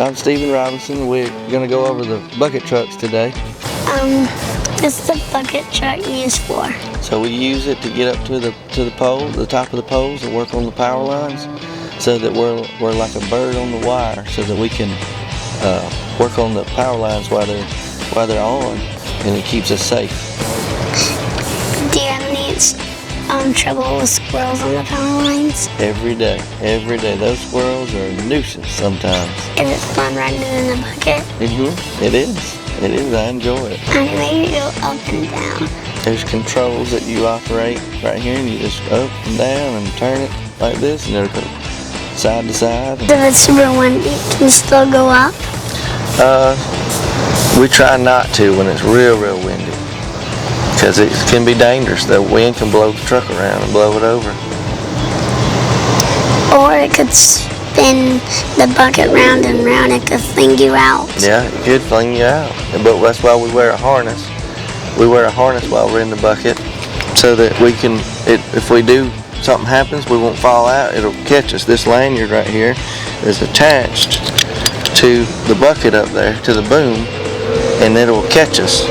I'm Stephen Robinson. We're going to go over the bucket trucks today. What's the bucket truck used for? So we use it to get up to the pole, the top of the poles, and work on the power lines, so that we're like a bird on the wire, so that we can work on the power lines while they're on, and it keeps us safe. Do you have any trouble with squirrels on the power lines? Every day. Those squirrels are a nuisance sometimes. Is it fun riding in the bucket? It is. I enjoy it. How do you make it go up and down? There's controls that you operate right here, and you just up and down and turn it like this, and it'll go side to side. If it's super windy, can you still go up? We try not to when it's real windy, because it can be dangerous. The wind can blow the truck around and blow it over. Or it could spin the bucket round and round. It could fling you out. Yeah, it could fling you out. But that's why we wear a harness. We wear a harness while we're in the bucket, so that we can, if something happens, we won't fall out. It'll catch us. This lanyard right here is attached to the bucket up there, to the boom, and it'll catch us.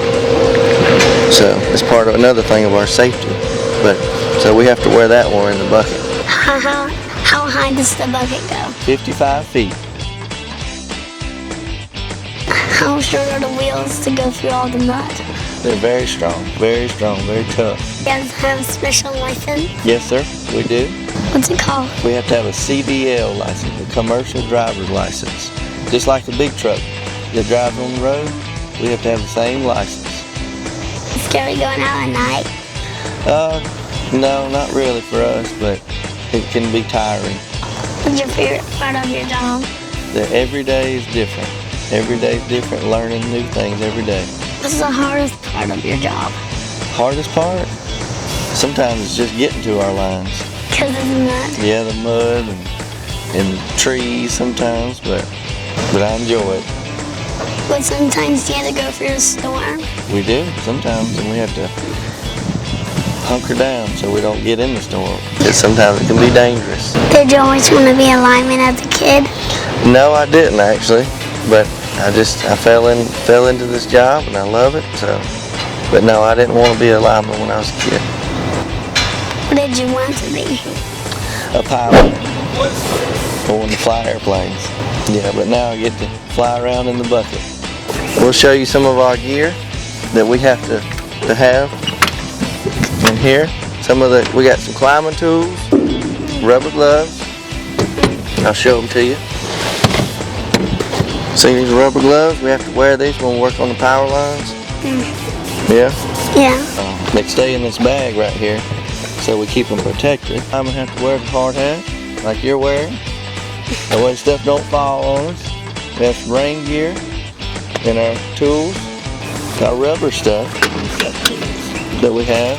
So it's part of another thing of our safety. So we have to wear that when we're in the bucket. How high does the bucket go? 55 feet. How strong are the wheels to go through all the mud? They're very strong, very tough. You guys have a special license? Yes, sir, we do. What's it called? We have to have a CDL license, a commercial driver's license. Just like a big truck that drives on the road, we have to have the same license. It's scary going out at night? No, not really for us, but it can be tiring. What's your favorite part of your job? That every day is different. Every day is different, learning new things every day. What's the hardest part of your job? Hardest part? Sometimes it's just getting to our lines. Because of the mud? Yeah, the mud and trees sometimes, but I enjoy it. But sometimes you have to go through a storm? We do, sometimes, and we have to hunker down so we don't get in the storm. Because sometimes it can be dangerous. Did you always want to be a lineman as a kid? No, I didn't actually, but I fell into this job and I love it. But no, I didn't want to be a lineman when I was a kid. What did you want to be? A pilot. I wanted to fly airplanes. Yeah, but now I get to fly around in the bucket. We'll show you some of our gear that we have to have in here. We got some climbing tools, rubber gloves. I'll show them to you. See these rubber gloves? We have to wear these when we work on the power lines. Yeah? Yeah. They stay in this bag right here, so we keep them protected. I'm gonna have to wear the hard hat, like you're wearing. That way stuff don't fall on us. We have some rain gear and our tools. Our rubber stuff that we have.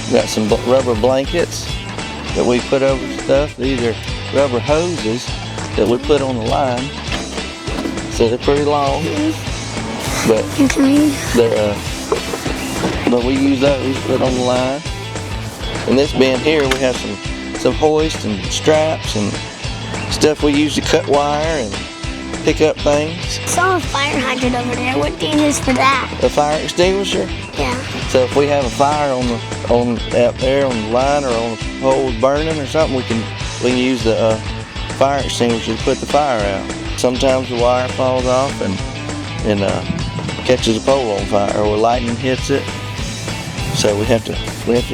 We got some rubber blankets that we put over stuff. These are rubber hoses that we put on the line. So they're pretty long, but but we use those, put on the line. In this bin here, we have some hoists and straps and stuff we use to cut wire and pick up things. I saw a fire hydrant over there. What do you use for that? A fire extinguisher. Yeah. So if we have a fire out there on the line or on a pole burning or something, we can use the fire extinguisher to put the fire out. Sometimes the wire falls off and catches a pole on fire, or lightning hits it. So we have to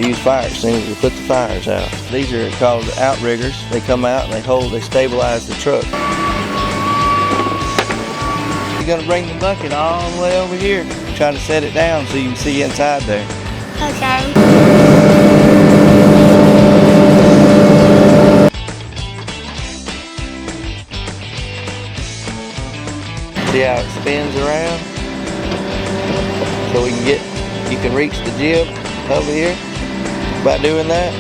use fire extinguishers to put the fires out. These are called outriggers. They come out and they stabilize the truck. You're gonna bring the bucket all the way over here. Try to set it down so you can see inside there. Okay. See how it spins around? So you can reach the jib over here by doing that,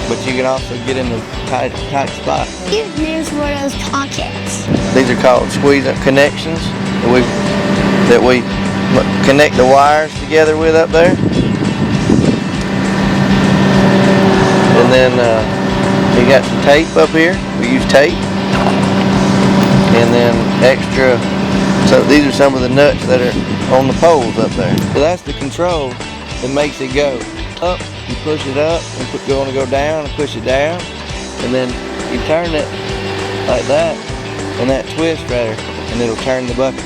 but you can also get in the tight spot. Here's one of those pockets. These are called squeeze-up connections that we connect the wires together with up there. And then you got some tape up here. We use tape. And and then extra. So these are some of the nuts that are on the poles up there. So that's the control that makes it go up. You push it up, and you want to go down and push it down, and then you turn it like that, and that twist right there, and it'll turn the bucket.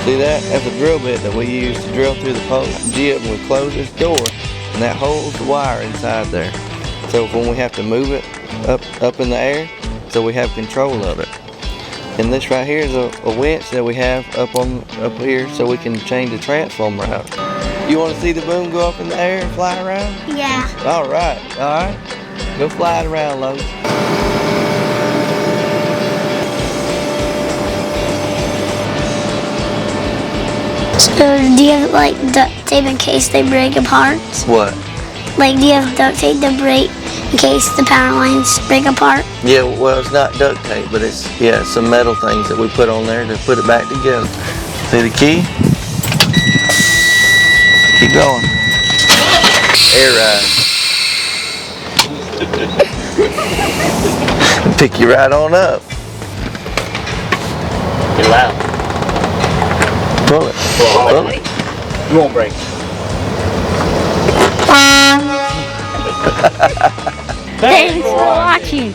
See that? That's a drill bit that we use to drill through the post. Jib will close this door, and that holds the wire inside there. So when we have to move it up in the air, so we have control of it. And this right here is a winch that we have up here, so we can change the transformer out. You want to see the boom go up in the air and fly around? Yeah. All right. Go fly it around, Logan. So do you have like duct tape in case they break apart? What? Like do you have duct tape to break in case the power lines break apart? Yeah, well it's not duct tape, but it's some metal things that we put on there to put it back together. See the key? Keep going. Air ride. Pick you right on up. Get loud. Pull it. Pull it. You won't break. Thanks for watching.